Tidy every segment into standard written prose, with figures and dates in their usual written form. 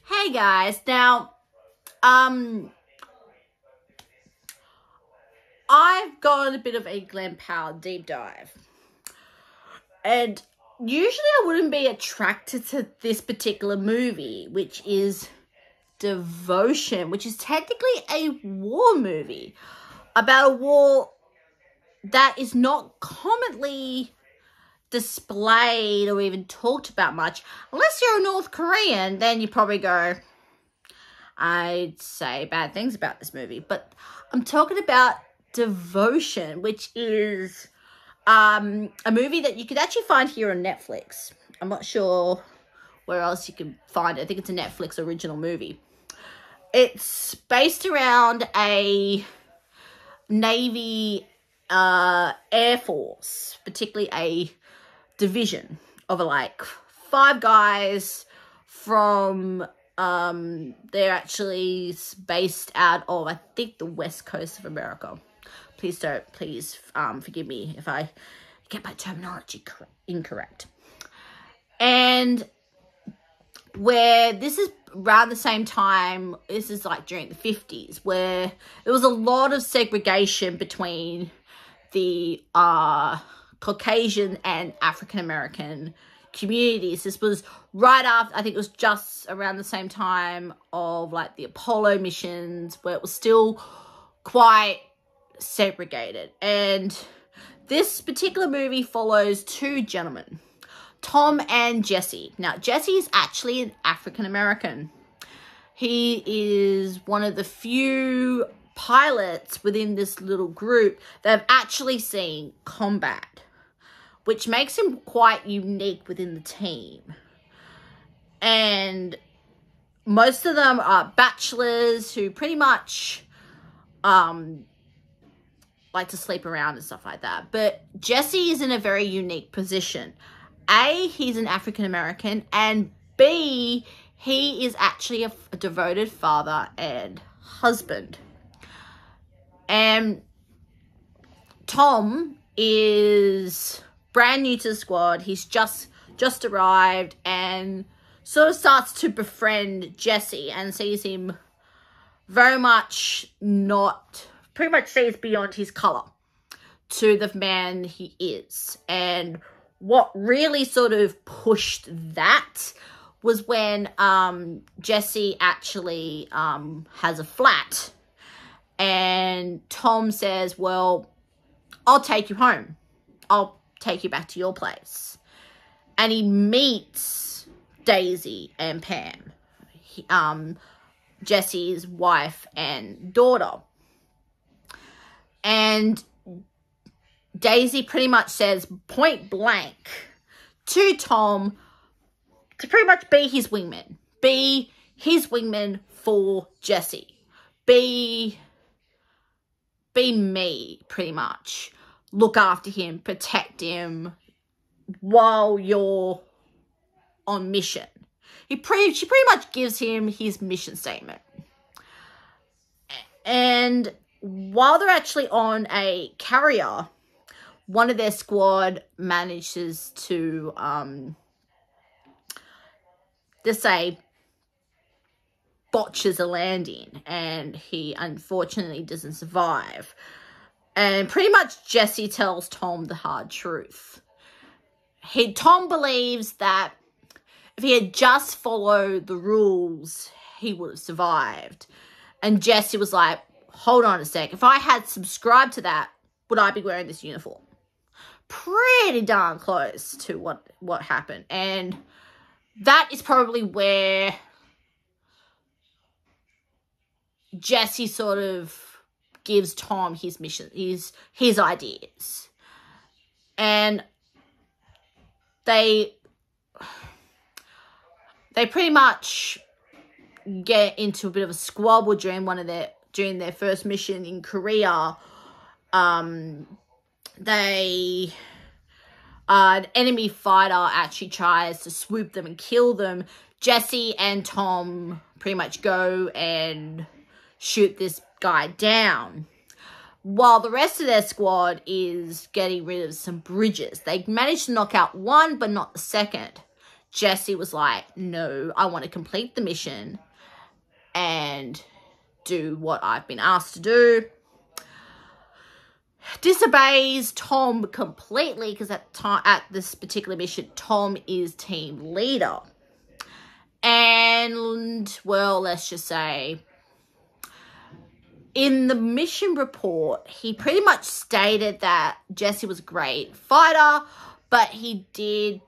Hey guys, now, I've got a bit of a Glen Powell deep dive, and usually I wouldn't be attracted to this particular movie, which is Devotion, which is technically a war movie about a war that is not commonly displayed or even talked about much. Unless you're a North Korean, then you probably go, I'd say bad things about this movie. But I'm talking about Devotion, which is a movie that you could actually find here on Netflix. I'm not sure where else you can find it. I think it's a Netflix original movie. It's based around a Navy Air Force, particularly a division of like 5 guys from they're actually based out of, I think, the west coast of America. Please forgive me if I get my terminology incorrect. And where this is around the same time, this is like during the 50s, where there was a lot of segregation between the Caucasian and African-American communities. This was right after, I think it was just around the same time of like the Apollo missions, where it was still quite segregated. And this particular movie follows 2 gentlemen, Tom and Jesse. Now, Jesse is actually an African-American. He is one of the few pilots within this little group that have actually seen combat, which makes him quite unique within the team. And most of them are bachelors who pretty much like to sleep around and stuff like that. But Jesse is in a very unique position. A, he's an African-American, and B, he is actually a devoted father and husband. And Tom is brand new to the squad. He's just arrived and sort of starts to befriend Jesse and sees him very much pretty much sees beyond his color to the man he is. And what really sort of pushed that was when Jesse actually has a flat, and Tom says, well, I'll take you home. I'll take you back to your place. And he meets Daisy and Pam, Jesse's wife and daughter. And Daisy pretty much says point blank to Tom to pretty much be his wingman. Be his wingman for Jesse. Be me, pretty much. Look after him, protect him while you're on mission. She pretty much gives him his mission statement. And while they're actually on a carrier, one of their squad manages to, just say, botches a landing, and he unfortunately doesn't survive. And pretty much Jesse tells Tom the hard truth. Tom believes that if he had just followed the rules, he would have survived. And Jesse was like, hold on a sec. If I had subscribed to that, would I be wearing this uniform? Pretty darn close to what happened. And that is probably where Jesse sort of gives Tom his mission, his ideas. And they pretty much get into a bit of a squabble during their first mission in Korea. An enemy fighter actually tries to swoop them and kill them. Jesse and Tom pretty much go and shoot this guy down, while the rest of their squad is getting rid of some bridges. They managed to knock out one, but not the second. Jesse was like, no, I want to complete the mission and do what I've been asked to do. Disobeys Tom completely because at this particular mission, Tom is team leader. And, well, let's just say, in the mission report, he pretty much stated that Jesse was a great fighter, but he did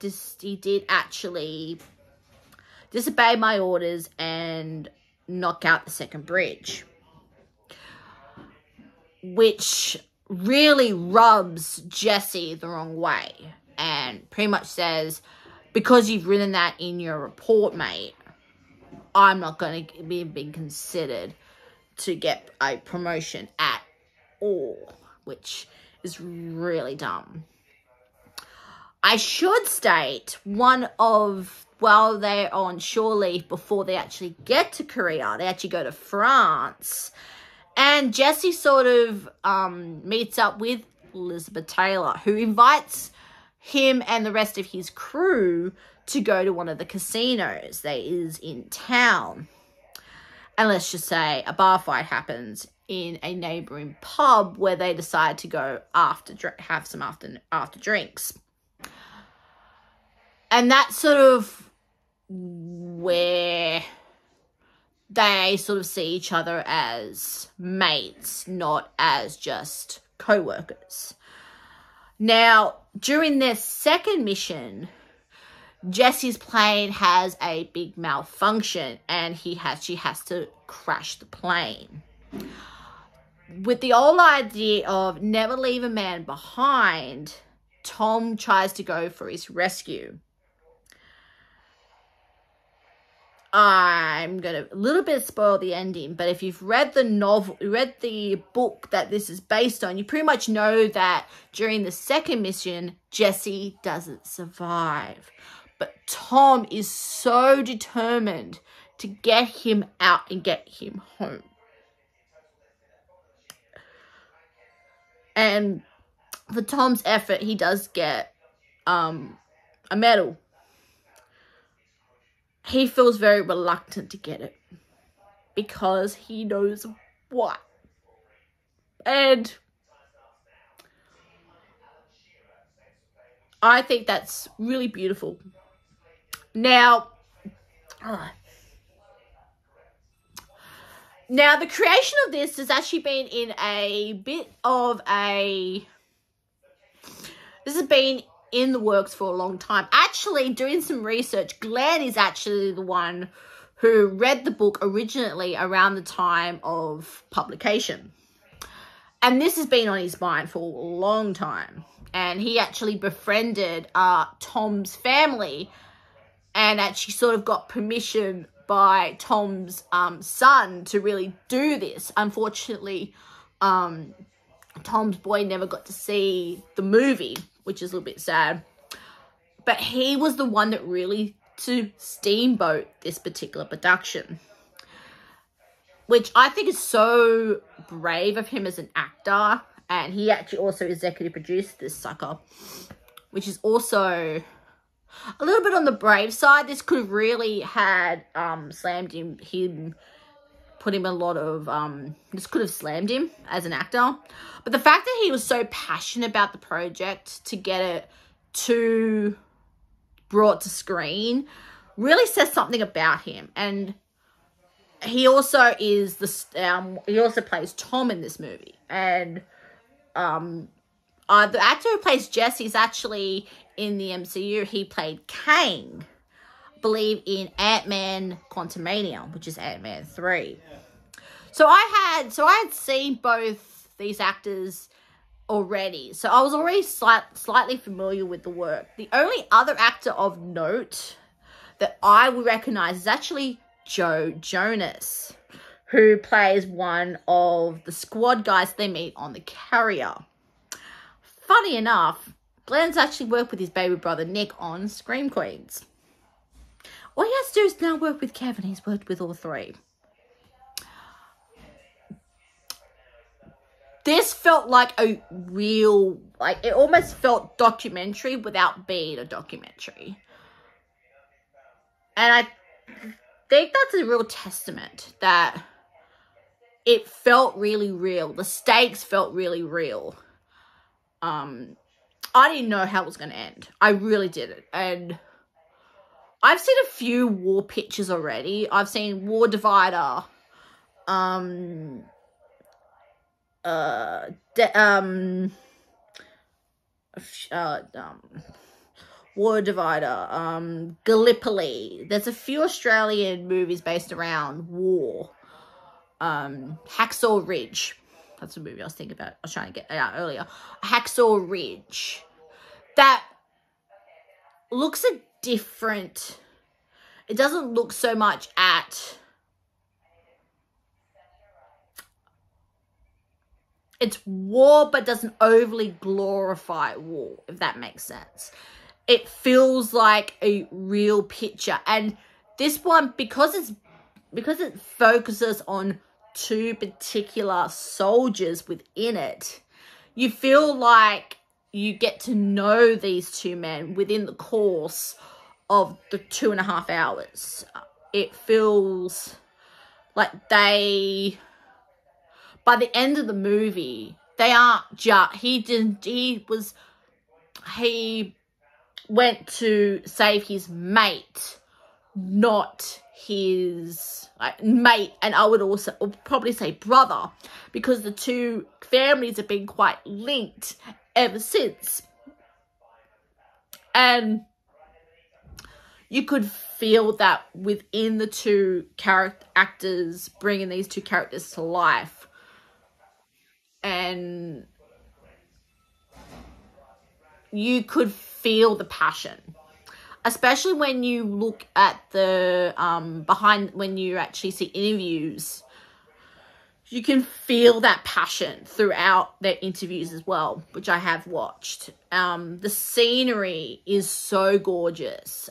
actually disobey my orders and knock out the second bridge, which really rubs Jesse the wrong way and pretty much says, because you've written that in your report, mate, I'm not going to be being considered to get a promotion at all, which is really dumb. I should state, while they're on shore leave before they actually get to Korea, they actually go to France, and Jesse sort of meets up with Elizabeth Taylor, who invites him and the rest of his crew to go to one of the casinos that is in town. And let's just say a bar fight happens in a neighbouring pub where they decide to go have some after drinks. And that's sort of where they sort of see each other as mates, not as just co-workers. Now, during their second mission, Jesse's plane has a big malfunction and she has to crash the plane. With the old idea of never leave a man behind, Tom tries to go for his rescue. I'm going to a little bit spoil the ending, but if you've read the book that this is based on, you pretty much know that during the second mission, Jesse doesn't survive. But Tom is so determined to get him out and get him home. And for Tom's effort, he does get a medal. He feels very reluctant to get it because he knows why. And I think that's really beautiful. Now, the creation of this has actually been in a bit of a... This has been in the works for a long time. Actually, doing some research, Glenn is actually the one who read the book originally around the time of publication. And this has been on his mind for a long time. And he actually befriended Tom's family and actually sort of got permission by Tom's son to really do this. Unfortunately, Tom's boy never got to see the movie, which is a little bit sad. But he was the one that really to steamboat this particular production, which I think is so brave of him as an actor. And he actually also executive produced this sucker, which is also a little bit on the brave side. This could have really had slammed him, put him a lot of, this could have slammed him as an actor. But the fact that he was so passionate about the project to get it brought to screen really says something about him. And he also is he also plays Tom in this movie. And the actor who plays Jesse is actually in the MCU. He played Kang, I believe, in Ant-Man Quantumania, which is Ant-Man 3. So I had seen both these actors already. So I was already slightly familiar with the work. The only other actor of note that I would recognize is actually Joe Jonas, who plays one of the squad guys they meet on the carrier. Funny enough, Glenn's actually worked with his baby brother Nick on Scream Queens. All he has to do is now work with Kevin. He's worked with all three. This felt like a real, it almost felt documentary without being a documentary. And I think that's a real testament that it felt really real. The stakes felt really real. I didn't know how it was going to end. I really didn't. And I've seen a few war pictures already. I've seen War Divider, War Divider, Gallipoli. There's a few Australian movies based around war. Hacksaw Ridge. That's the movie I was thinking about. I was trying to get out earlier. Hacksaw Ridge. That looks a different. It doesn't look so much at. It's war, but doesn't overly glorify war, if that makes sense. It feels like a real picture. And this one, because it focuses on two particular soldiers within it, you feel like you get to know these two men within the course of the 2.5 hours. It feels like they, by the end of the movie, they aren't just, he went to save his mate, not his mate, and I would probably say brother, because the two families have been quite linked ever since. And you could feel that within the two actors, bringing these two characters to life. And you could feel the passion, especially when you look at the when you actually see interviews. You can feel that passion throughout their interviews as well, which I have watched. The scenery is so gorgeous.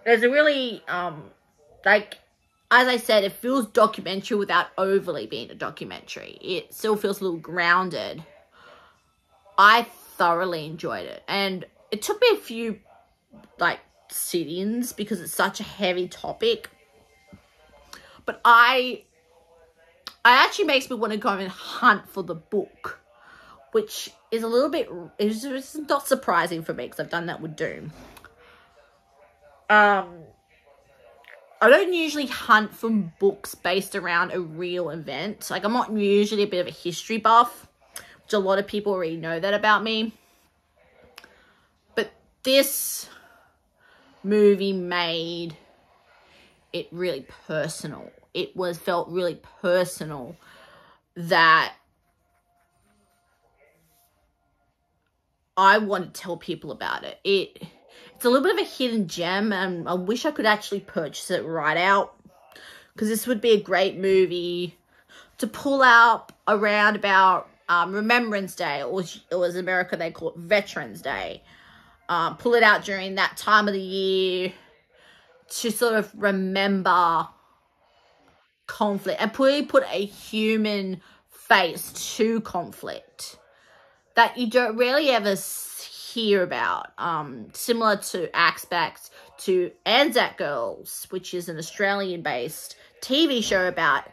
There's a really as I said, it feels documentary without overly being a documentary. It still feels a little grounded. I thoroughly enjoyed it. And it took me a few, sit-ins because it's such a heavy topic. But it actually makes me want to go and hunt for the book, which is a little bit, it's not surprising for me because I've done that with Doom. I don't usually hunt for books based around a real event. I'm not usually a bit of a history buff, which a lot of people already know that about me. But this movie made it really personal. It felt really personal, that I want to tell people about it. It's a little bit of a hidden gem, and I wish I could actually purchase it right out, because this would be a great movie to pull out around about Remembrance Day, or it was in America they call it Veterans Day. Pull it out during that time of the year to sort of remember conflict and put a human face to conflict that you don't really ever hear about. Similar to aspects to Anzac Girls, which is an Australian-based TV show about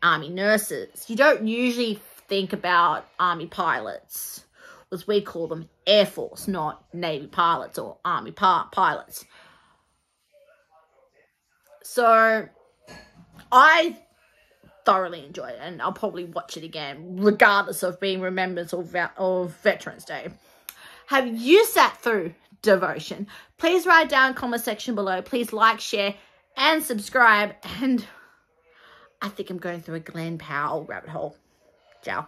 army nurses. You don't usually think about army pilots, as we call them, Air Force, not Navy pilots or army pilots. So I thoroughly enjoyed it, and I'll probably watch it again, regardless of being Remembrance of Veterans Day. Have you sat through Devotion? Please write down in the comment section below. Please like, share, and subscribe. And I think I'm going through a Glen Powell rabbit hole. Ciao.